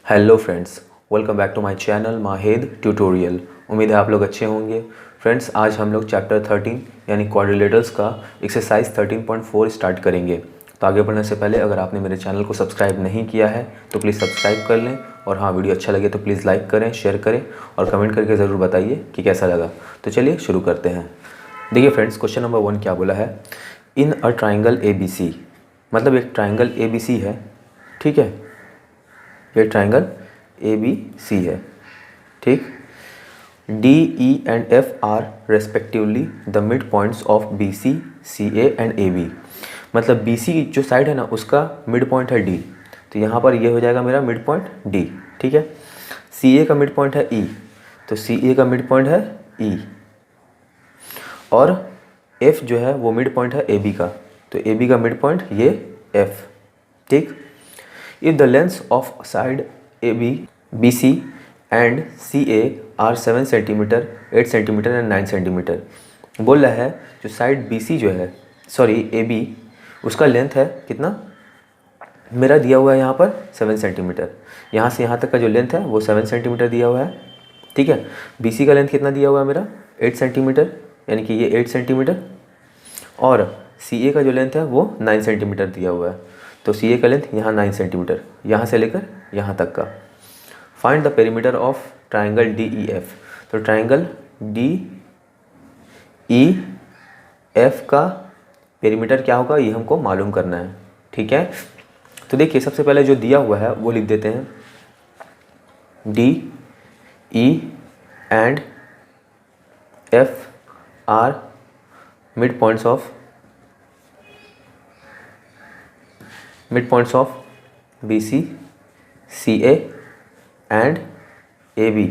Hello friends, welcome back to my channel Mahed tutorial. उम्मीद है आप लोग अच्छे होंगे। फ्रेंड्स, आज हम लोग चैप्टर 13 यानी क्वाड्रिलेटरल्स का एक्सरसाइज 13.4 स्टार्ट करेंगे। तो आगे बढ़ने से पहले अगर आपने मेरे चैनल को सब्सक्राइब नहीं किया है तो प्लीज़ सब्सक्राइब कर लें, और हाँ, वीडियो अच्छा लगे तो प्लीज़ लाइक करें, शेयर करें और कमेंट करके ज़रूर बताइए कि कैसा लगा। तो चलिए शुरू करते हैं। देखिए फ्रेंड्स, क्वेश्चन नंबर 1 क्या बोला है, इन अ ट्राइंगल ABC। मतलब एक ट्राइंगल ABC है, ठीक है, ये ट्राइंगल ABC है, ठीक। D, E and F are respectively the mid points of BC, CA and AB। मतलब BC जो साइड है ना, उसका मिड पॉइंट है D, तो यहाँ पर ये हो जाएगा मेरा मिड पॉइंट D, ठीक है। CA का मिड पॉइंट है E, तो CA का मिड पॉइंट है E, और F जो है वो मिड पॉइंट है AB का, तो AB का मिड पॉइंट ये F, ठीक। If the lengths of side AB, BC and CA are 7 centimetre, 8 centimetre and 9 centimetre. बोल रहा है जो साइड BC जो है, सॉरी AB, उसका लेंथ है कितना, मेरा दिया हुआ है यहाँ पर 7 सेंटीमीटर। यहाँ से यहाँ तक का जो लेंथ है वो 7 सेंटीमीटर दिया हुआ है, ठीक है। BC का लेंथ कितना दिया हुआ है मेरा 8 सेंटीमीटर, यानी कि ये 8 सेंटीमीटर, और CA का जो लेंथ है वो 9 सेंटीमीटर दिया हुआ है, तो CA का लेंथ यहाँ 9 सेंटीमीटर, यहाँ से लेकर यहाँ तक का। Find the perimeter of triangle DEF। तो ट्राइंगल DEF का पेरीमीटर क्या होगा ये हमको मालूम करना है, ठीक है। तो देखिए सबसे पहले जो दिया हुआ है वो लिख देते हैं, DE and F are mid points of BC, CA and AB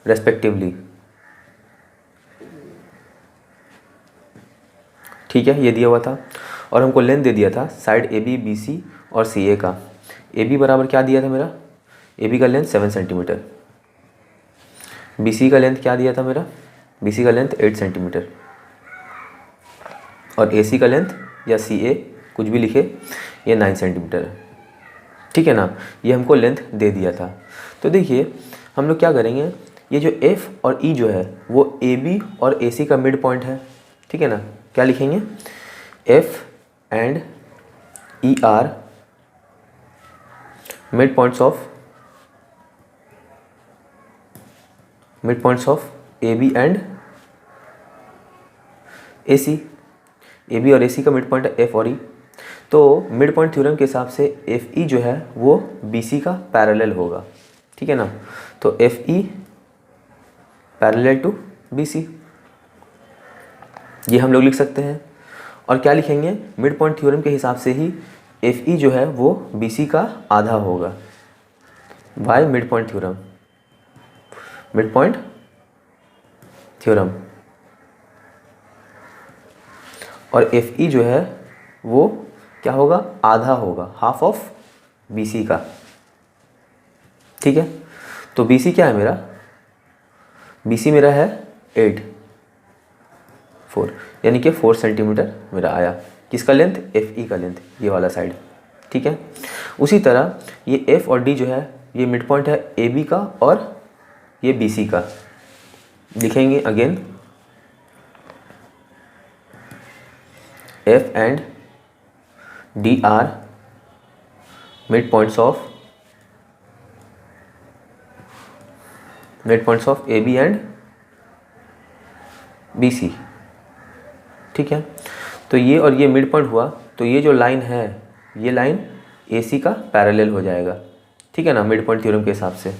respectively, ठीक है। ये दिया हुआ था और हमको लेंथ दे दिया था साइड AB, BC और CA का। AB बराबर क्या दिया था मेरा, AB का लेंथ 7 सेंटीमीटर, BC का लेंथ क्या दिया था मेरा, BC का लेंथ 8 सेंटीमीटर, और AC का लेंथ या CA कुछ भी लिखे, ये 9 सेंटीमीटर है, ठीक है ना। ये हमको लेंथ दे दिया था। तो देखिए हम लोग क्या करेंगे, ये जो F और E जो है वो AB और AC का मिड पॉइंट है, ठीक है ना। क्या लिखेंगे, F and E are mid points of AB and AC। AB और AC का मिड पॉइंट है F और E। तो मिड पॉइंट थ्योरम के हिसाब से FE जो है वो BC का पैरेलल होगा, ठीक है ना। तो FE पैरेलल टू BC, ये हम लोग लिख सकते हैं। और क्या लिखेंगे, मिड पॉइंट थ्योरम के हिसाब से ही FE जो है वो BC का आधा होगा, बाय मिड पॉइंट थ्योरम। और FE जो है वो क्या होगा, आधा होगा, हाफ ऑफ BC का, ठीक है। तो BC क्या है मेरा, BC मेरा है 4, यानी कि 4 सेंटीमीटर मेरा आया। किसका लेंथ, FE का लेंथ, ये वाला साइड, ठीक है। उसी तरह ये F और D जो है ये मिड पॉइंट है AB का और ये BC का। लिखेंगे again, F and D are mid points of AB and BC, ठीक है। तो ये और ये मिड पॉइंट हुआ, तो ये जो लाइन है ये लाइन AC का पैरेलल हो जाएगा, ठीक है ना, मिड पॉइंट थ्योरम के हिसाब से।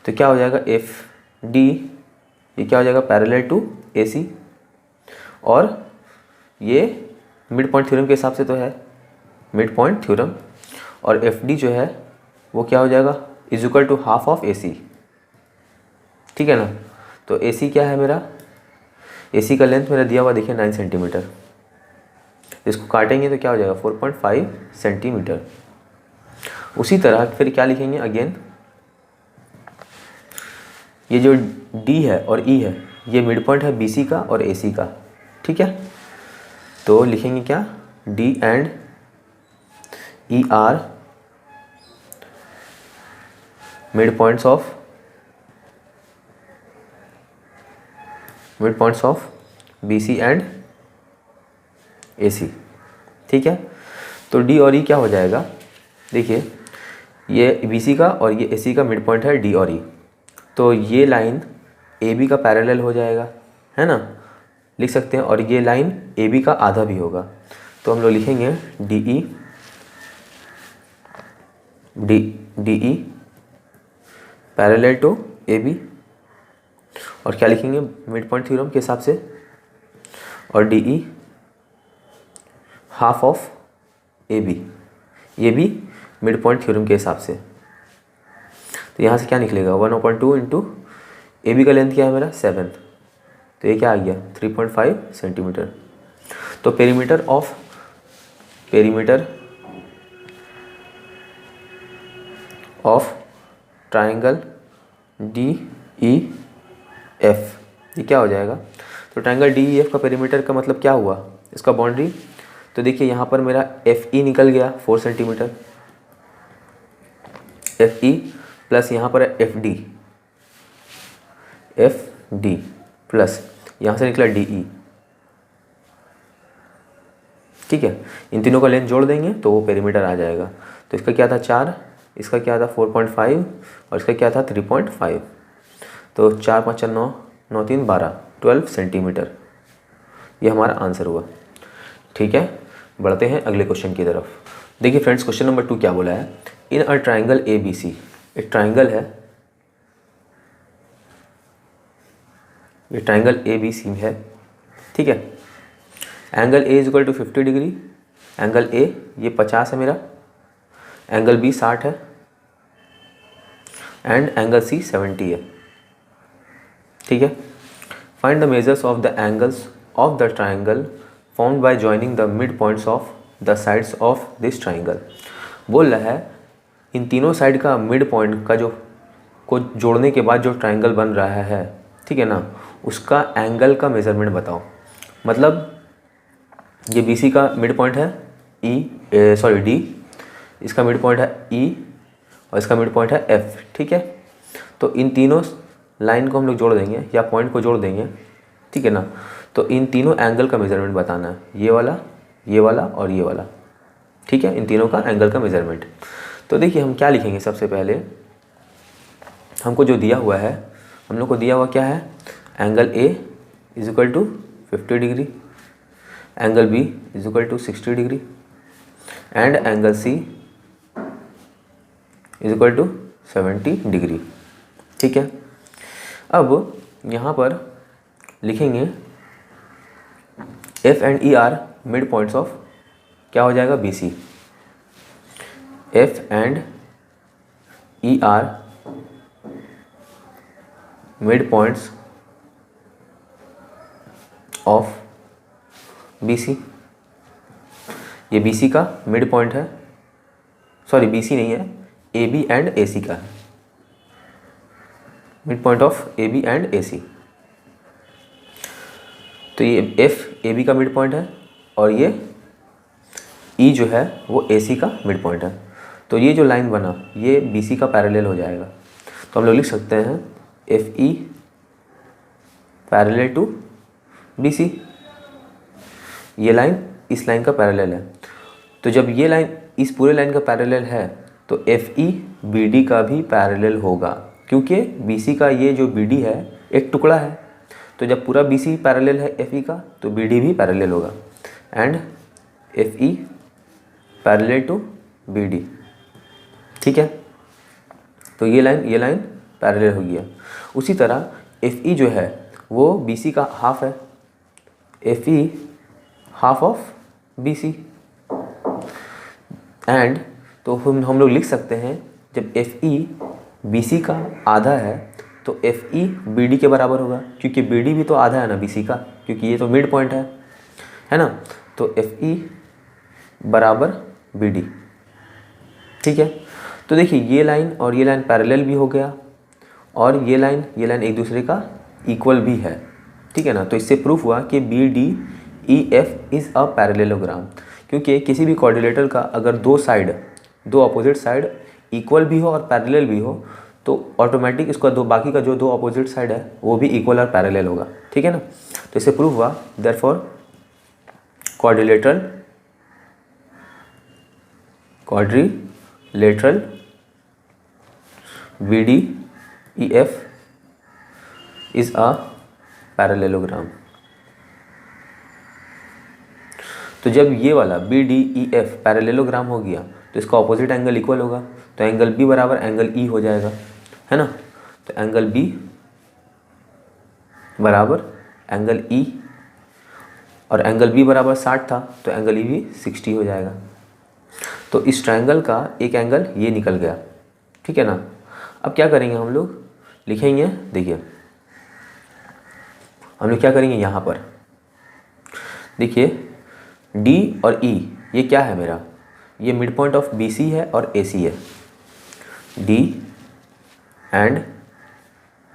तो क्या हो जाएगा, FD ये क्या हो जाएगा, पैरेलल टू AC, और ये मिड पॉइंट थ्योरम के हिसाब से तो है मिड पॉइंट थ्योरम, और FD जो है वो क्या हो जाएगा, is equal to half of AC, ठीक है ना। तो AC क्या है मेरा, AC का लेंथ मेरा दिया हुआ देखिए 9 सेंटीमीटर, इसको काटेंगे तो क्या हो जाएगा 4.5 सेंटीमीटर। उसी तरह फिर क्या लिखेंगे अगेन, ये जो D है और E है ये मिड पॉइंट है BC का और AC का, ठीक है। तो लिखेंगे क्या, D and E are mid points of BC and AC। ठीक है, तो D और E क्या हो जाएगा, देखिए ये BC का और ये AC का मिड पॉइंट है D और E, तो ये लाइन AB का पैरेलल हो जाएगा, है ना, लिख सकते हैं, और ये लाइन AB का आधा भी होगा, तो हम लोग लिखेंगे DE पैरेलल टू AB, और क्या लिखेंगे मिड पॉइंट थ्योरम के हिसाब से, और DE हाफ ऑफ AB, ये भी मिड पॉइंट थ्योरम के हिसाब से। तो यहाँ से क्या निकलेगा 1/2 इंटू AB का लेंथ क्या है मेरा 7, तो ये क्या आ गया 3.5 सेंटीमीटर। तो पेरीमीटर ऑफ ट्राइंगल DEF, ये क्या हो जाएगा, तो ट्राइंगल DEF का पेरीमीटर का मतलब क्या हुआ, इसका बाउंड्री, तो देखिए यहाँ पर मेरा FE निकल गया 4 सेंटीमीटर, FE प्लस यहाँ पर FD प्लस यहाँ से निकला DE। ठीक है, इन तीनों का लेंथ जोड़ देंगे तो वो पेरीमीटर आ जाएगा। तो इसका क्या था 4, इसका क्या था 4.5 और इसका क्या था 3.5, तो 4 5 9 9 3 12 12 सेंटीमीटर, ये हमारा आंसर हुआ। ठीक है, बढ़ते हैं अगले क्वेश्चन की तरफ। देखिए फ्रेंड्स, क्वेश्चन नंबर 2 क्या बोला है, इन अ ट्राइंगल ABC, एक ट्राइंगल है, ये ट्राइंगल ABC है। ठीक है, angle A equal to 50 degree, angle A ये 50 है मेरा, एंगल B 60 है एंड एंगल C 70 है। ठीक है, find the measures of the angles of the triangle formed by joining the mid points of the sides of this triangle. बोल रहा है इन तीनों साइड का मिड पॉइंट का को जोड़ने के बाद जो ट्राइंगल बन रहा है, ठीक है ना, उसका एंगल का मेजरमेंट बताओ। मतलब ये BC का मिड पॉइंट है D, इसका मिड पॉइंट है E और इसका मिड पॉइंट है F। ठीक है, तो इन तीनों लाइन को हम लोग जोड़ देंगे या पॉइंट को जोड़ देंगे, ठीक है ना, तो इन तीनों एंगल का मेजरमेंट बताना है, ये वाला और ये वाला। ठीक है, इन तीनों का एंगल का मेजरमेंट। तो देखिए हम क्या लिखेंगे, सबसे पहले हमको जो दिया हुआ है, हम लोग को दिया हुआ क्या है, angle A is equal to 50 degree, angle B is equal to 60 degree and angle C is equal to 70 degree. ठीक है, अब यहाँ पर लिखेंगे F and E are mid points of, क्या हो जाएगा BC, F and E are mid points of BC, ये BC का मिड पॉइंट है, सॉरी BC नहीं है, AB एंड AC का है, mid point of AB and AC। तो ये F AB का मिड पॉइंट है और ये E जो है वो AC का मिड पॉइंट है, तो ये जो लाइन बना ये BC का पैरेलल हो जाएगा। तो हम लोग लिख सकते हैं FE पैरेलल टू BC, ये लाइन इस लाइन का पैरेलल है, तो जब ये लाइन इस पूरे लाइन का पैरेलल है तो FE BD का भी पैरेलल होगा, क्योंकि BC का ये जो BD है एक टुकड़ा है, तो जब पूरा BC पैरेलल है FE का तो BD भी पैरेलल होगा and FE parallel to BD। ठीक है, तो ये लाइन पैरेलल हो गया। उसी तरह FE जो है वो BC का हाफ है, FE half of BC and, तो हम लोग लिख सकते हैं जब FE BC का आधा है तो FE BD के बराबर होगा, क्योंकि BD भी तो आधा है ना BC का, क्योंकि ये तो मिड पॉइंट है ना, तो FE बराबर BD। ठीक है, तो देखिए ये लाइन और ये लाइन पैरेलल भी हो गया और ये लाइन एक दूसरे का इक्वल भी है। ठीक है ना, तो इससे प्रूफ हुआ कि BDEF इज़ अ पैरेललोग्राम, क्योंकि किसी भी कोऑर्डिनेटर का अगर दो अपोजिट साइड इक्वल भी हो और पैरेलल भी हो तो ऑटोमेटिक इसका बाकी का जो दो अपोजिट साइड है वो भी इक्वल और पैरेलल होगा, ठीक है ना। तो इससे प्रूव हुआ therefore quadrilateral BDEF is a parallelogram. तो जब ये वाला BDEF पैरेललोग्राम हो गया तो इसका ऑपोजिट एंगल इक्वल होगा, तो एंगल B बराबर एंगल E हो जाएगा, है ना। तो एंगल B बराबर एंगल E, और एंगल B बराबर 60 था तो एंगल E भी 60 हो जाएगा। तो इस ट्रायंगल का एक एंगल ये निकल गया, ठीक है ना। अब क्या करेंगे हम लोग, लिखेंगे, देखिए हम लोग क्या करेंगे, यहाँ पर देखिए D और E ये क्या है मेरा, ये मिड पॉइंट ऑफ BC है और AC है। D and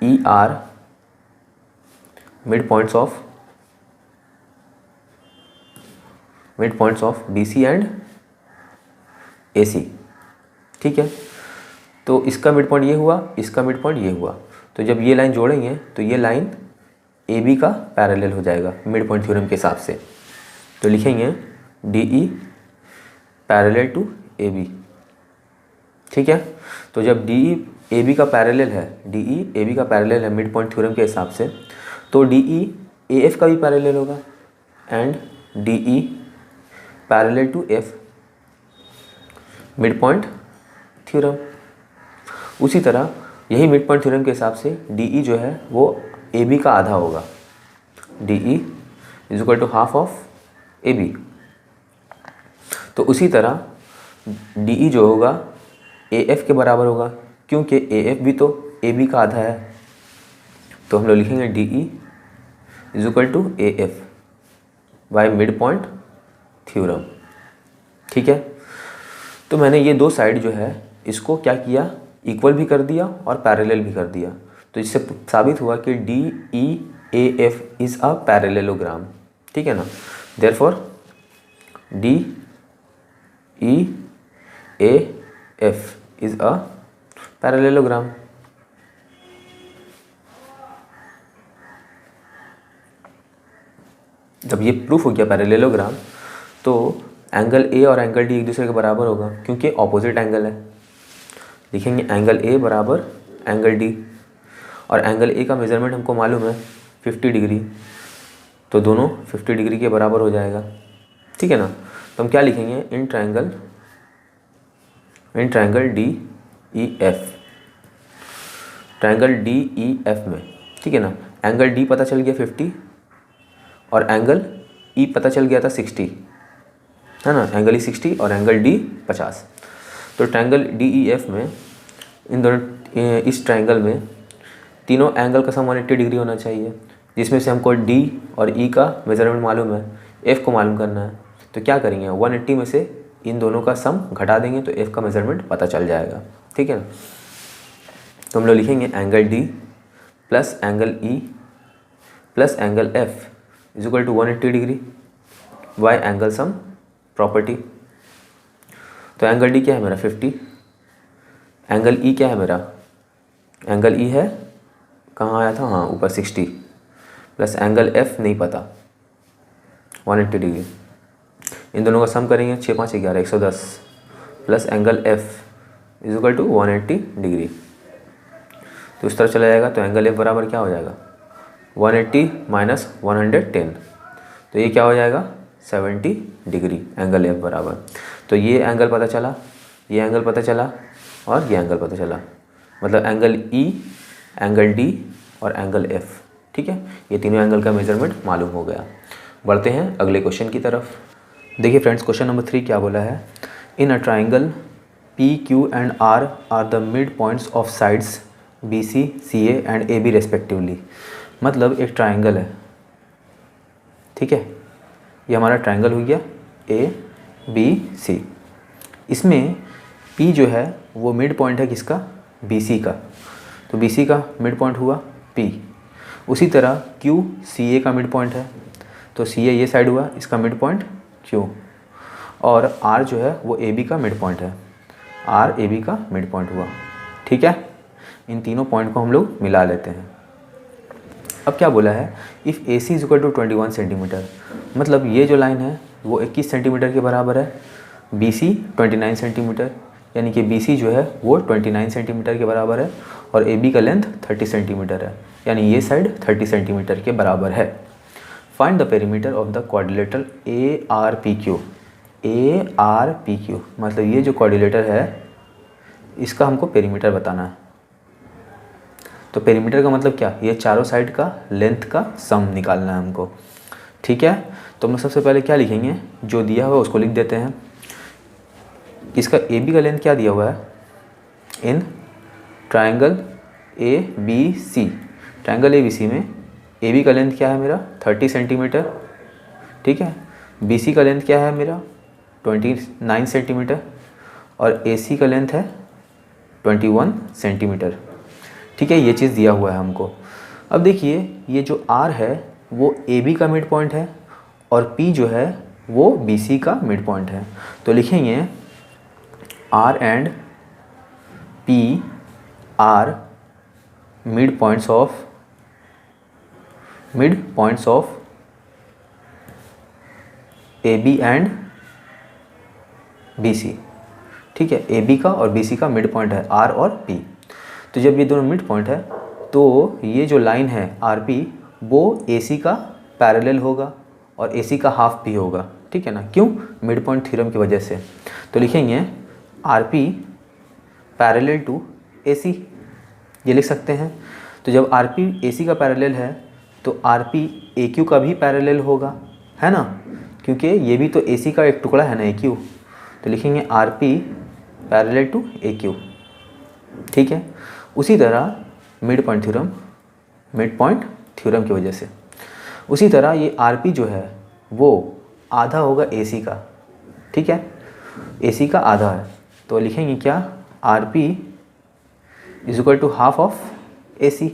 E are mid points of BC and AC, ठीक है। तो इसका मिड पॉइंट ये हुआ, इसका मिड पॉइंट ये हुआ, तो जब ये लाइन जोड़ेंगे तो ये लाइन AB का पैरेलल हो जाएगा मिड पॉइंट थ्योरम के हिसाब से। तो लिखेंगे DE पैरेलल टू AB, ठीक है। तो जब DE AB का पैरेलल है, DE AB का पैरेलल है मिड पॉइंट थ्योरम के हिसाब से, तो DE AF का भी पैरेलल होगा and DE parallel to F mid point theorem. उसी तरह यही मिड पॉइंट थ्योरम के हिसाब से DE जो है वो AB का आधा होगा, DE is equal to half of AB। तो उसी तरह DE जो होगा AF के बराबर होगा, क्योंकि AF भी तो AB का आधा है। तो हम लोग लिखेंगे DE is equal to AF by mid point theorem, ठीक है। तो मैंने ये दो साइड जो है इसको क्या किया, इक्वल भी कर दिया और पैरेलल भी कर दिया। तो इससे साबित हुआ कि DEAF इज़ अ पैरेललोग्राम, ठीक है ना। Therefore DEAF is a parallelogram. जब ये प्रूफ हो गया पैरेललोग्राम, तो एंगल A और एंगल D एक दूसरे के बराबर होगा, क्योंकि ऑपोजिट एंगल है। लिखेंगे एंगल A बराबर एंगल D, और एंगल A का मेज़रमेंट हमको मालूम है 50 डिग्री, तो दोनों 50 डिग्री के बराबर हो जाएगा, ठीक है ना। तो हम क्या लिखेंगे, in triangle DEF, triangle DEF में, ठीक है ना। एंगल D पता चल गया 50 और एंगल E पता चल गया था 60, है ना। एंगल E 60 और एंगल D 50। तो ट्रायंगल DEF में इन दोनों, इस ट्रायंगल में तीनों एंगल का सम 180 डिग्री होना चाहिए, जिसमें से हमको D और E का मेज़रमेंट मालूम है, F को मालूम करना है। तो क्या करेंगे, 180 में से इन दोनों का सम घटा देंगे तो F का मेज़रमेंट पता चल जाएगा, ठीक है ना। तो हम लोग लिखेंगे angle D plus angle E plus angle F is equal to 180 degree by angle sum property. तो एंगल D क्या है मेरा 50, एंगल E क्या है मेरा, एंगल E है कहाँ आया था, हाँ ऊपर 60, प्लस एंगल F नहीं पता 180 डिग्री। इन दोनों का सम करेंगे 6 5 11 110, plus angle F is equal to 180 degree. तो इस तरह चला जाएगा, तो एंगल F बराबर क्या हो जाएगा, 180 माइनस 110, तो ये क्या हो जाएगा 70 डिग्री एंगल F बराबर। तो ये एंगल पता चला, ये एंगल पता चला और ये एंगल पता चला, मतलब एंगल E, एंगल D और एंगल F, ठीक है। ये तीनों एंगल का मेजरमेंट मालूम हो गया। बढ़ते हैं अगले क्वेश्चन की तरफ। देखिए फ्रेंड्स, क्वेश्चन नंबर 3 क्या बोला है, in a triangle PQ and R are the mid points of sides BC, CA and AB respectively. मतलब एक ट्राइंगल है, ठीक है, ये हमारा ट्राइंगल हो गया ABC। इसमें P जो है वो मिड पॉइंट है किसका, BC का, तो BC का मिड पॉइंट हुआ P। उसी तरह Q CA का मिड पॉइंट है, तो CA ये साइड हुआ, इसका मिड पॉइंट Q। और R जो है वो AB का मिड पॉइंट है, R AB का मिड पॉइंट हुआ, ठीक है। इन तीनों पॉइंट को हम लोग मिला लेते हैं। अब क्या बोला है, if A C is equal to 21 centimetre, मतलब ये जो लाइन है वो 21 सेंटीमीटर के बराबर है, बी सी 29 सेंटीमीटर, यानी कि बी सी जो है वो 29 सेंटीमीटर के बराबर है, और ए बी का लेंथ 30 सेंटीमीटर है, यानी ये साइड 30 सेंटीमीटर के बराबर है। Find the perimeter of the quadrilateral A R P Q. A R P Q मतलब ये जो क्वाड्रिलेटर है इसका हमको पेरीमीटर बताना है। तो पेरीमीटर का मतलब क्या, ये चारों साइड का लेंथ का सम निकालना है हमको। ठीक है, तो हम लोग सबसे पहले क्या लिखेंगे, जो दिया हुआ है उसको लिख देते हैं। इसका ए बी का लेंथ क्या दिया हुआ है, in triangle A B C, triangle A B C में ए बी का लेंथ क्या है मेरा 30 सेंटीमीटर, ठीक है, बी सी का लेंथ क्या है मेरा 29 सेंटीमीटर, और ए सी का लेंथ है 21 सेंटीमीटर। ठीक है, ये चीज़ दिया हुआ है हमको। अब देखिए ये जो R है वो AB का मिड पॉइंट है, और P जो है वो BC का मिड पॉइंट है। तो लिखेंगे R and P are mid points of AB and BC। ठीक है, AB का और BC का मिड पॉइंट है R और P। तो जब ये दोनों मिड पॉइंट है तो ये जो लाइन है RP वो AC का पैरेलल होगा और AC का हाफ भी होगा। ठीक है ना, क्यों, मिड पॉइंट थ्योरम की वजह से। तो लिखेंगे RP पैरेलल टू AC, ये लिख सकते हैं। तो जब RP AC का पैरेलल है तो RP AQ का भी पैरेलल होगा, है ना, क्योंकि ये भी तो AC का एक टुकड़ा है ना AQ। तो लिखेंगे RP पैरेलल टू AQ। ठीक है, उसी तरह मिड पॉइंट थ्योरम की वजह से, उसी तरह ये RP जो है वो आधा होगा AC का। ठीक है, AC का आधा है, तो लिखेंगे क्या, RP is equal to half of AC।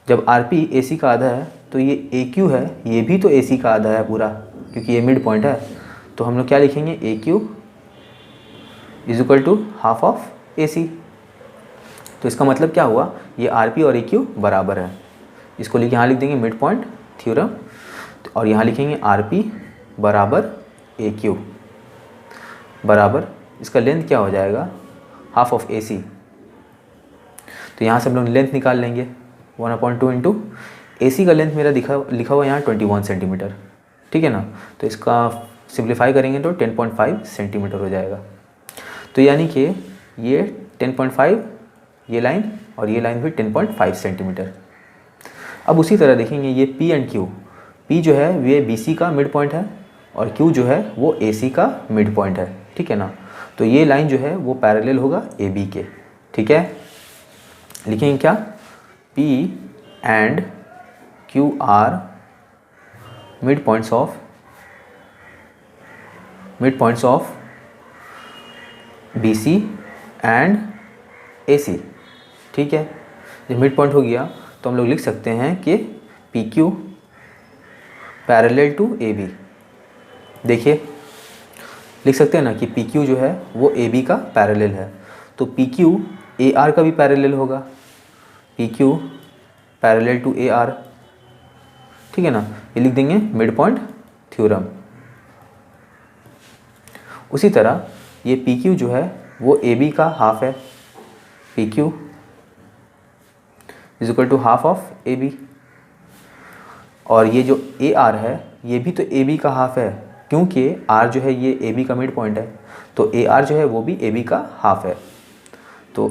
जब RP AC का आधा है तो ये AQ है, ये भी तो AC का आधा है पूरा, क्योंकि ये मिड पॉइंट है। तो हम लोग क्या लिखेंगे, AQ is equal to half of AC। तो इसका मतलब क्या हुआ, ये RP और AQ बराबर है। इसको यहाँ लिख देंगे मिड पॉइंट थ्योरम, और यहाँ लिखेंगे RP बराबर AQ बराबर, इसका लेंथ क्या हो जाएगा, हाफ ऑफ AC। तो यहाँ से हम लोग लेंथ निकाल लेंगे 1/2 इंटू AC का लेंथ मेरा लिखा हुआ यहाँ 21 सेंटीमीटर। ठीक है ना, तो इसका सिंप्लीफाई करेंगे तो 10.5 सेंटीमीटर हो जाएगा। तो यानी कि ये 10.5 ये लाइन और ये लाइन भी 10.5 सेंटीमीटर। अब उसी तरह देखेंगे ये P एंड Q, P जो है ये BC का मिड पॉइंट है और Q जो है वो AC का मिड पॉइंट है। ठीक है ना, तो ये लाइन जो है वो पैरेलल होगा AB के। ठीक है, लिखेंगे क्या, P and Q are mid points of BC and AC। ठीक है, जब मिड पॉइंट हो गया तो हम लोग लिख सकते हैं कि PQ पैरेलल टू AB। देखिए लिख सकते हैं ना कि PQ जो है वो AB का पैरेलल है, तो PQ AR का भी पैरेलल होगा, PQ पैरेलल टू AR। ठीक है ना, ये लिख देंगे मिड पॉइंट थ्योरम। उसी तरह ये PQ जो है वो AB का हाफ है, PQ is equal to half of AB, और ये जो AR है ये भी तो AB का हाफ है, क्योंकि R जो है ये AB का मिड पॉइंट है, तो AR जो है वो भी AB का हाफ है। तो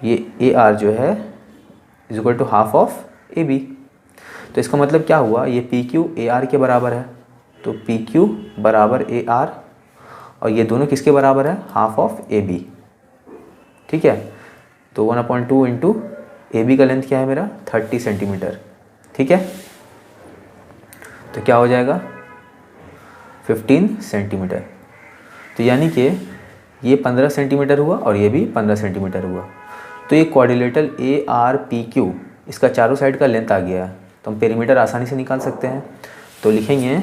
ये AR जो है is equal to half of AB। तो इसका मतलब क्या हुआ, ये PQ AR के बराबर है, तो PQ बराबर AR, और ये दोनों किसके बराबर है, हाफ ऑफ AB। ठीक है, तो 1/2 इंटू AB का लेंथ क्या है मेरा 30 सेंटीमीटर। ठीक है, तो क्या हो जाएगा 15 सेंटीमीटर। तो यानी कि ये 15 सेंटीमीटर हुआ और ये भी 15 सेंटीमीटर हुआ। तो ये क्वाड्रिलेटरल ARPQ इसका चारों साइड का लेंथ आ गया है, तो हम पेरीमीटर आसानी से निकाल सकते हैं। तो लिखेंगे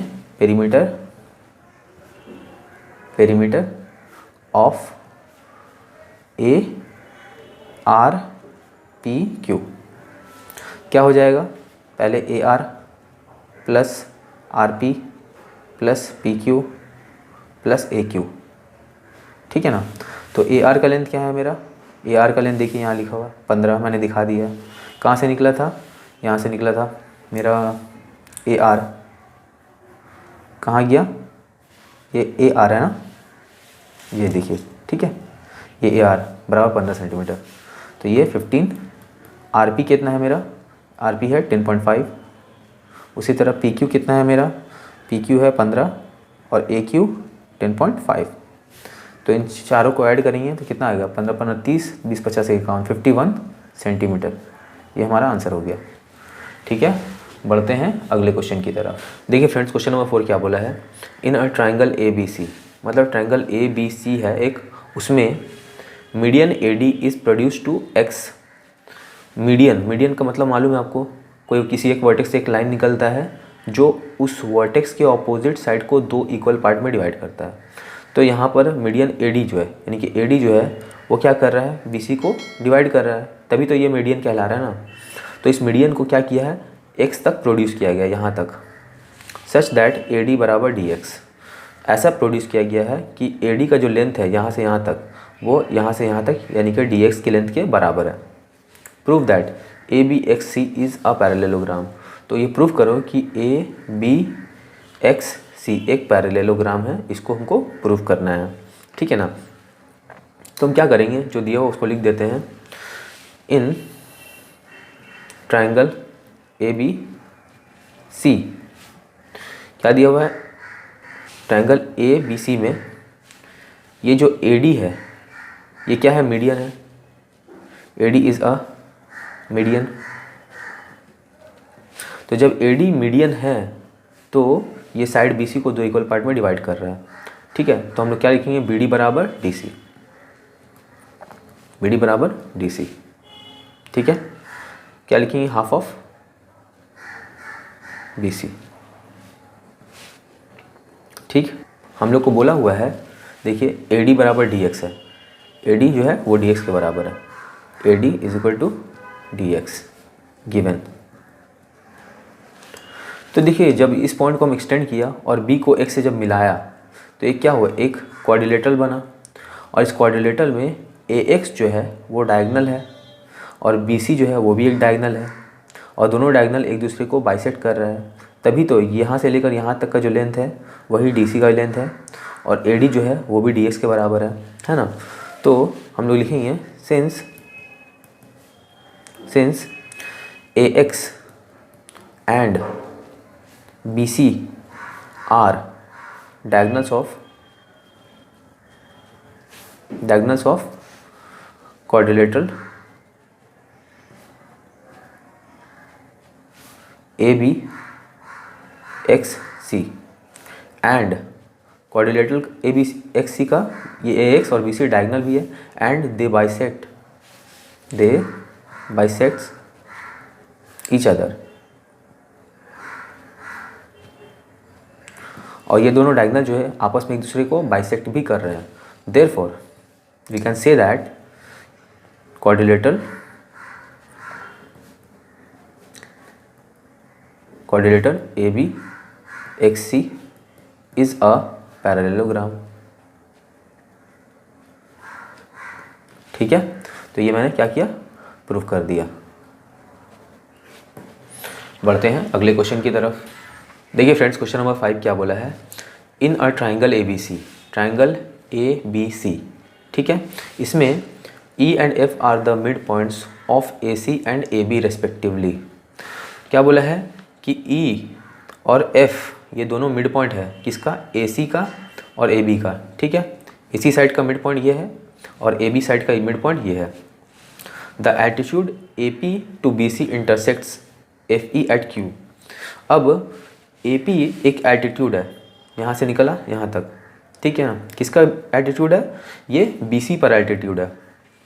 perimeter of ARPQ P Q. क्या हो जाएगा, पहले A R plus R P plus P Q plus A Q, ठीक है ना। तो ए आर का लेंथ क्या है मेरा, ए आर का लेंथ देखिए यहाँ लिखा हुआ 15, मैंने दिखा दिया। कहाँ से निकला था, यहाँ से निकला था मेरा ए आर। कहाँ गया, ये ए आर है ना, ये देखिए, ठीक है, ये ए आर बराबर 15 सेंटीमीटर। तो ये 15, आर पी कितना है मेरा, आर पी है 10.5। उसी तरह पी क्यू कितना है मेरा, पी क्यू है 15 और ए क्यू 10.5। तो इन चारों को ऐड करेंगे तो कितना आएगा, 15 15 30, 20 50 51, 51 सेंटीमीटर। ये हमारा आंसर हो गया, ठीक है। बढ़ते हैं अगले क्वेश्चन की तरफ। देखिए फ्रेंड्स, क्वेश्चन नंबर 4 क्या बोला है, in a triangle A B सी, मतलब ट्राइंगल ए बी सी है एक, उसमें median A D is produce to X. Median का मतलब मालूम है आपको, कोई किसी एक वर्टेक्स से एक लाइन निकलता है जो उस वर्टेक्स के ऑपोजिट साइड को 2 इक्वल पार्ट में डिवाइड करता है। तो यहाँ पर मीडियन ए डी जो है, यानी कि ए डी जो है वो क्या कर रहा है, बी सी को डिवाइड कर रहा है, तभी तो ये मीडियन कहला रहा है ना। तो इस मीडियन को क्या किया है, एक्स तक प्रोड्यूस किया गया, यहाँ तक, सच दैट ए डी बराबर डी एक्स। ऐसा प्रोड्यूस किया गया है कि ए डी का जो लेंथ है यहाँ से यहाँ तक, वो यहाँ से यहाँ तक यानी कि डी एक्स की लेंथ के बराबर है। Prove that A B X C is a parallelogram. तो ये प्रूव करो कि ए बी एक्स सी एक पैरेललोग्राम है, इसको हमको प्रूव करना है, ठीक है ना। तो हम क्या करेंगे, जो दिया हो उसको लिख देते हैं। इन ट्राइंगल ए बी सी, क्या दिया हुआ है, ट्राइंगल ए बी सी में ये जो ए डी है ये क्या है, मीडियन है। A D is a median. तो जब ए डी मीडियन है तो ये साइड बी सी को 2 इक्वल पार्ट में डिवाइड कर रहा है, ठीक है। तो हम लोग क्या लिखेंगे, बी डी बराबर डी सी, बी डी बराबर डी सी, ठीक है। क्या लिखेंगे, हाफ ऑफ बी सी, ठीक। हम लोग को बोला हुआ है, देखिए ए डी बराबर डी एक्स है, ए डी जो है वो डी एक्स के बराबर है, A D is equal to D X given. तो देखिए जब इस पॉइंट को हम एक्सटेंड किया और b को x से जब मिलाया तो एक क्या हुआ, एक क्वाड्रिलेटरल बना, और इस क्वाड्रिलेटरल में ax जो है वो डायगोनल है और bc जो है वो भी एक डायगोनल है, और दोनों डायगोनल एक दूसरे को बाइसेक्ट कर रहे हैं। तभी तो यहाँ से लेकर यहाँ तक का जो लेंथ है वही डी का लेंथ है, और AD जो है वो भी dx के बराबर है ना। तो हम लोग लिखेंगे since ax and BC are diagonals of quadrilateral ABXC and quadrilateral ABXC का ये AX और BC डायगोनल भी है, and they bisects each other, और ये दोनों डायगोनल जो है आपस में एक दूसरे को बाइसेक्ट भी कर रहे हैं। Therefore we can say that quadrilateral ABXC is a parallelogram, ठीक है। तो ये मैंने क्या किया, प्रूफ कर दिया। बढ़ते हैं अगले क्वेश्चन की तरफ। देखिए फ्रेंड्स, क्वेश्चन नंबर 5 क्या बोला है, in a triangle ABC, triangle ABC, ठीक है, इसमें E and F are the mid points of AC and AB respectively. क्या बोला है कि E और F ये दोनों मिड पॉइंट है, किसका, AC का और AB का, ठीक है। AC साइड का मिड पॉइंट ये है और AB साइड का मिड पॉइंट ये है। The altitude AP to BC intersects FE at Q। अब AP एक एल्टीट्यूड है, यहाँ से निकला यहाँ तक, ठीक है ना। किसका एल्टीट्यूड है, ये BC पर एल्टीट्यूड है,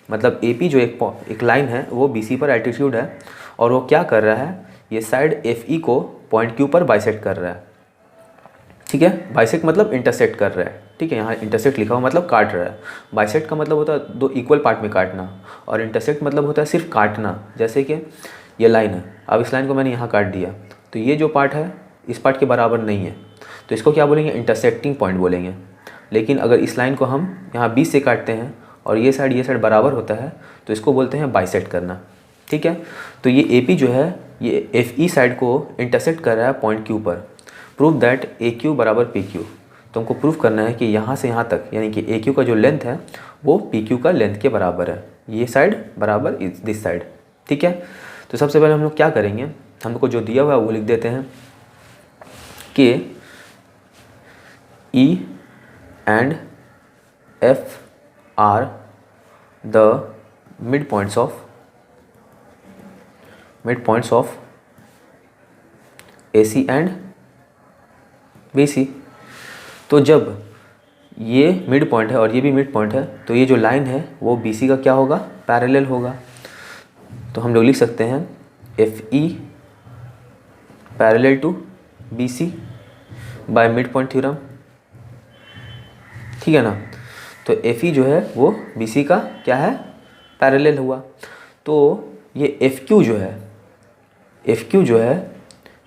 मतलब AP जो एक लाइन है वो BC पर एल्टीट्यूड है, और वो क्या कर रहा है, ये साइड FE को पॉइंट Q पर बाइसेक्ट कर रहा है। ठीक है। बाइसेक्ट मतलब इंटरसेक्ट कर रहा है, ठीक है। यहाँ इंटरसेक्ट लिखा हुआ मतलब काट रहा है। बाइसेक्ट का मतलब होता है दो इक्वल पार्ट में काटना, और इंटरसेक्ट मतलब होता है सिर्फ काटना। जैसे कि ये लाइन है, अब इस लाइन को मैंने यहाँ काट दिया, तो ये जो पार्ट है इस पार्ट के बराबर नहीं है, तो इसको क्या बोलेंगे, इंटरसेक्टिंग पॉइंट बोलेंगे। लेकिन अगर इस लाइन को हम यहाँ बीच से काटते हैं और ये साइड बराबर होता है, तो इसको बोलते हैं बाइसेक्ट करना, ठीक है। तो ये ए पी जो है ये एफ ई साइड को इंटरसेक्ट कर रहा है पॉइंट क्यू पर। प्रूव दैट ए क्यू बराबर पी क्यू। तो हमको प्रूफ करना है कि यहाँ से यहाँ तक यानी कि ए क्यू का जो लेंथ है वो पी क्यू का लेंथ के बराबर है, ये साइड बराबर दिस साइड, ठीक है। तो सबसे पहले हम लोग क्या करेंगे, हमको जो दिया हुआ है वो लिख देते हैं कि E and F are the mid points of A C and B C. तो जब ये मिड पॉइंट है और ये भी मिड पॉइंट है, तो ये जो लाइन है वो बी सी का क्या होगा, पैरेलल होगा। तो हम लोग लिख सकते हैं F E parallel to B C by mid point theorem, ठीक है ना। तो एफ ई जो है वो बी सी का क्या है, पैरेलल हुआ। तो ये एफ क्यू जो है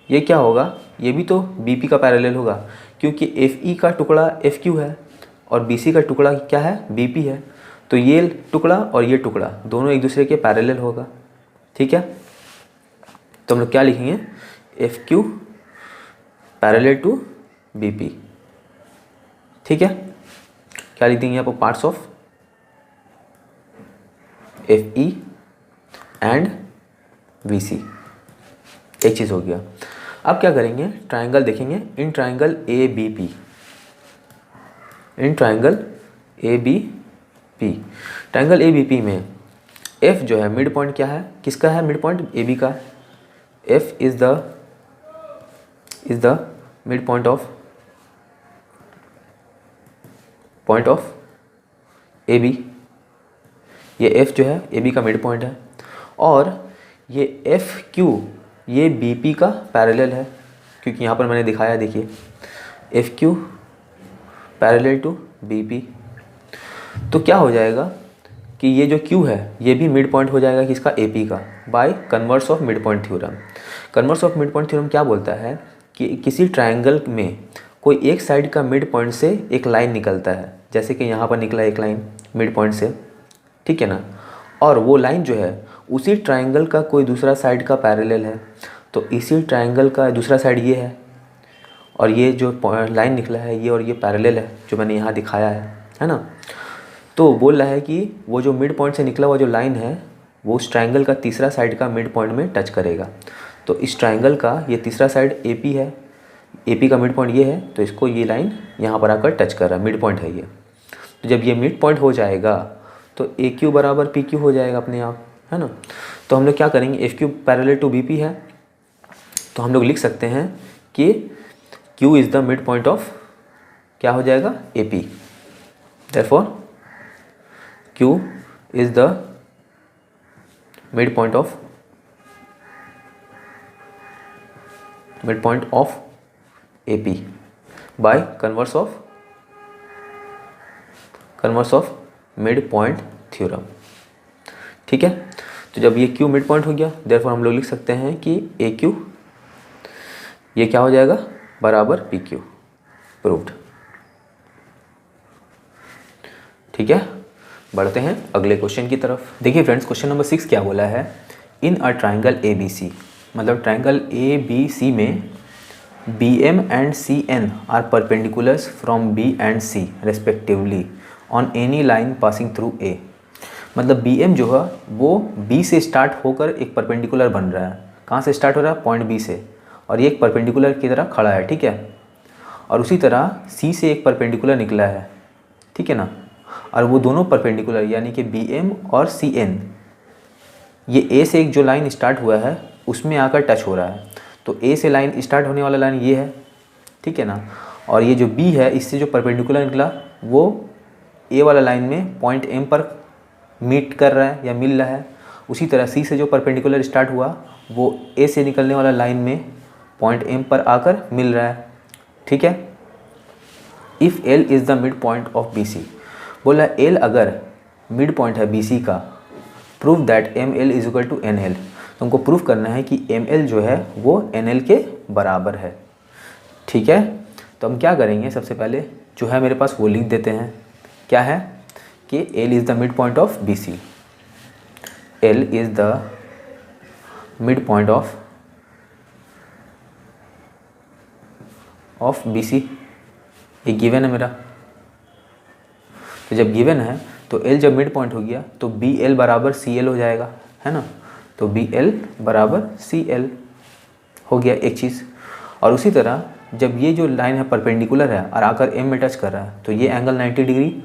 ये क्या होगा, ये भी तो बी पी का पैरेलल होगा, क्योंकि एफ ई का टुकड़ा एफ क्यू है और बी सी का टुकड़ा क्या है, बी पी है। तो ये टुकड़ा और ये टुकड़ा दोनों एक दूसरे के पैरेलल होगा, ठीक है। तो हम लोग क्या लिखेंगे, F Q parallel to B P, ठीक है। क्या लिख देंगे यहाँ पर, parts of F E and V C, एक चीज़ हो गया। अब क्या करेंगे, ट्राइंगल देखेंगे, in triangle A B P, in triangle A B P. Triangle A B P में एफ जो है मिड पॉइंट क्या है, किसका है मिड पॉइंट, ए बी का। F is the mid point of A B. ये एफ जो है ए बी का मिड पॉइंट है, और ये एफ क्यू ये बी पी का पैरेलल है, क्योंकि यहाँ पर मैंने दिखाया, देखिए F Q parallel to B P. तो क्या हो जाएगा कि ये जो क्यू है ये भी मिड पॉइंट हो जाएगा किसका, ए पी का, bye converse of mid point theorem. Converse of mid point theorem क्या बोलता है कि किसी ट्राइंगल में कोई एक साइड का मिड पॉइंट से एक लाइन निकलता है, जैसे कि यहाँ पर निकला एक लाइन मिड पॉइंट से, ठीक है ना। और वो लाइन जो है उसी ट्राइंगल का कोई दूसरा साइड का पैरेलल है, तो इसी ट्राइंगल का दूसरा साइड ये है, और ये जो लाइन निकला है ये और ये पैरेलल है जो मैंने यहाँ दिखाया है ना। तो बोल रहा है कि वो जो मिड पॉइंट से निकला हुआ जो लाइन है वो उस ट्राइंगल का तीसरा साइड का मिड पॉइंट में टच करेगा। तो इस ट्राइंगल का ये तीसरा साइड ए पी है, ए पी का मिड पॉइंट ये है, तो इसको ये लाइन यहाँ पर आकर टच कर रहा है, मिड पॉइंट है ये। तो जब ये मिड पॉइंट हो जाएगा तो ए क्यू बराबर पी क्यू हो जाएगा अपने आप, है ना। तो हम लोग क्या करेंगे, F Q parallel to B P है, तो हम लोग लिख सकते हैं कि Q is the mid point of क्या हो जाएगा, A P. Therefore Q is the mid point of A P by converse of mid point theorem, ठीक है। तो जब ये क्यू मिड पॉइंट हो गया, देयरफॉर हम लोग लिख सकते हैं कि ए क्यू ये क्या हो जाएगा, बराबर पी क्यू, प्रूव्ड, ठीक है। बढ़ते हैं अगले क्वेश्चन की तरफ। देखिए फ्रेंड्स, क्वेश्चन नंबर 6 क्या बोला है, in a triangle A B सी, मतलब ट्राइंगल ए बी सी में B M and C N are perpendiculars from B and C respectively on any line passing through A. मतलब B M जो है वो B से स्टार्ट होकर एक perpendicular बन रहा है। कहाँ से स्टार्ट हो रहा है, पॉइंट बी से, और ये एक परपेंडिकुलर की तरह खड़ा है, ठीक है। और उसी तरह सी से एक परपेंडिकुलर निकला है, ठीक है ना। और वो दोनों परपेंडिकुलर यानी कि बी एम और सी एन, ये ए से एक जो लाइन स्टार्ट हुआ है उसमें आकर टच हो रहा है। तो ए से लाइन स्टार्ट होने वाला लाइन ये है, ठीक है ना। और ये जो बी है इससे जो परपेंडिकुलर निकला वो ए वाला लाइन में पॉइंट एम पर मीट कर रहा है या मिल रहा है। उसी तरह सी से जो परपेंडिकुलर स्टार्ट हुआ वो ए से निकलने वाला लाइन में पॉइंट एम पर आकर मिल रहा है, ठीक है। If L is the mid point of B C, बोला एल अगर मिड पॉइंट है बी सी का, prove that M L is equal to N L, तो हमको प्रूव करना है कि एम एल जो है वो एन एल के बराबर है। ठीक है, तो हम क्या करेंगे, सबसे पहले जो है मेरे पास वो लिख देते हैं, क्या है कि L is the mid point of B C, L is the mid point of B C, ये गिवन है मेरा। तो जब गिवन है तो एल जब मिड पॉइंट हो गया तो बी एल बराबर सी एल हो जाएगा, है ना। तो बी एल बराबर सी एल हो गया एक चीज़। और उसी तरह जब ये जो लाइन है परपेंडिकुलर है और आकर एम में टच कर रहा है तो ये एंगल 90 डिग्री,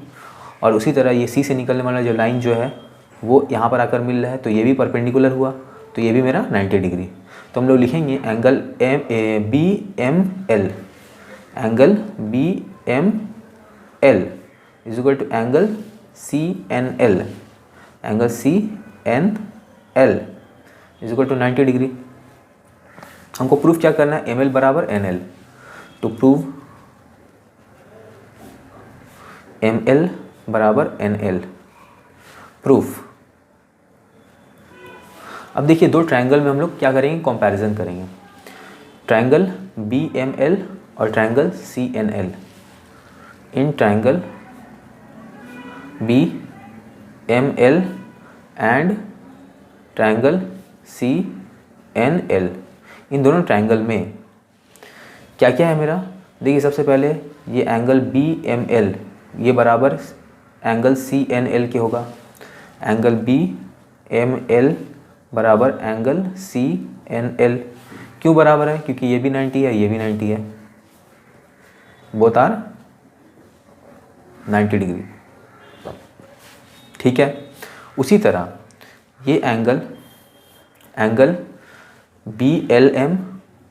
और उसी तरह ये सी से निकलने वाला जो लाइन जो है वो यहाँ पर आकर मिल रहा है तो ये भी परपेंडिकुलर हुआ, तो ये भी मेरा 90 डिग्री। तो हम लोग लिखेंगे angle B M L, angle B M L is equal to angle C N L, angle C N L is equal to 90 degree. हमको प्रूफ क्या करना है, एम एल बराबर एन एल, तो प्रूव एम एल बराबर N L, proof. अब देखिए दो ट्रायंगल में हम लोग क्या करेंगे, कंपैरिजन करेंगे, ट्रायंगल बी एम एल और triangle C N L. In triangle B M L and triangle C N L, इन दोनों ट्रायंगल में क्या क्या है मेरा, देखिए सबसे पहले ये एंगल बी एम एल ये बराबर एंगल सी एन एल के होगा, एंगल बी एम एल बराबर एंगल सी एन एल। क्यों बराबर है, क्योंकि ये भी 90 है, ये भी 90 है, बोथ आर 90 डिग्री। ठीक है, उसी तरह ये एंगल बी एल एम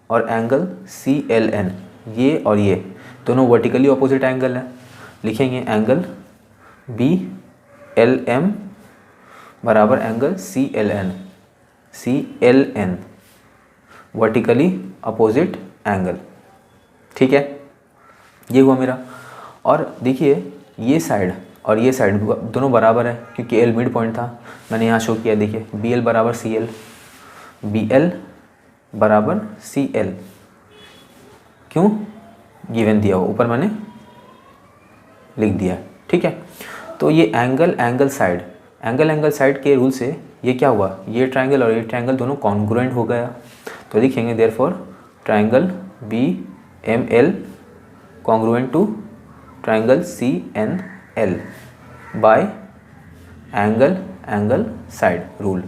और एंगल सी एल एन, ये और ये दोनों वर्टिकली ऑपोजिट एंगल हैं। लिखेंगे एंगल बी एल एम बराबर angle C L N, vertically opposite angle. ठीक है, ये हुआ मेरा। और देखिए ये साइड और ये साइड दोनों बराबर है क्योंकि एल मिड पॉइंट था, मैंने यहाँ शो किया। देखिए बी एल बराबर सी एल, बी एल बराबर सी एल, क्यों, गिवन दिया हुआ ऊपर मैंने लिख दिया। ठीक है, तो ये एंगल साइड के रूल से ये क्या हुआ, ये ट्रायंगल और ये ट्रायंगल दोनों कॉन्ग्रुएंट हो गया। तो लिखेंगे therefore triangle B M L congruent to triangle C N L by angle side rule.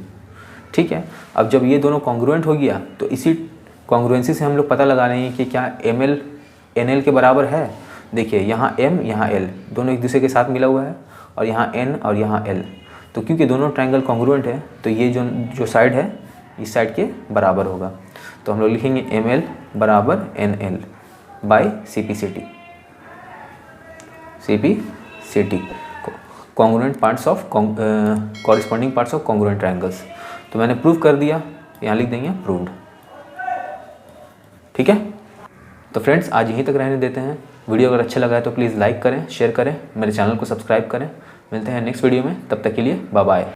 ठीक है, अब जब ये दोनों कॉन्ग्रुएंट हो गया तो इसी कॉन्ग्रुएंसी से हम लोग पता लगा रहे हैं कि क्या एम एल एन एल के बराबर है। देखिए यहाँ एम यहाँ एल दोनों एक दूसरे के साथ मिला हुआ है और यहाँ एन और यहाँ एल, तो क्योंकि दोनों ट्रायंगल कॉन्ग्रुएंट है तो ये जो साइड है इस साइड के बराबर होगा। तो हम लोग लिखेंगे एम एल बराबर N L by C P C T congruent parts of corresponding parts of congruent triangles. तो मैंने प्रूव कर दिया, यहाँ लिख देंगे प्रूव्ड। ठीक है, तो फ्रेंड्स आज यहीं तक रहने देते हैं। वीडियो अगर अच्छा लगा है तो प्लीज़ लाइक करें, शेयर करें, मेरे चैनल को सब्सक्राइब करें। मिलते हैं नेक्स्ट वीडियो में, तब तक के लिए बाय बाय।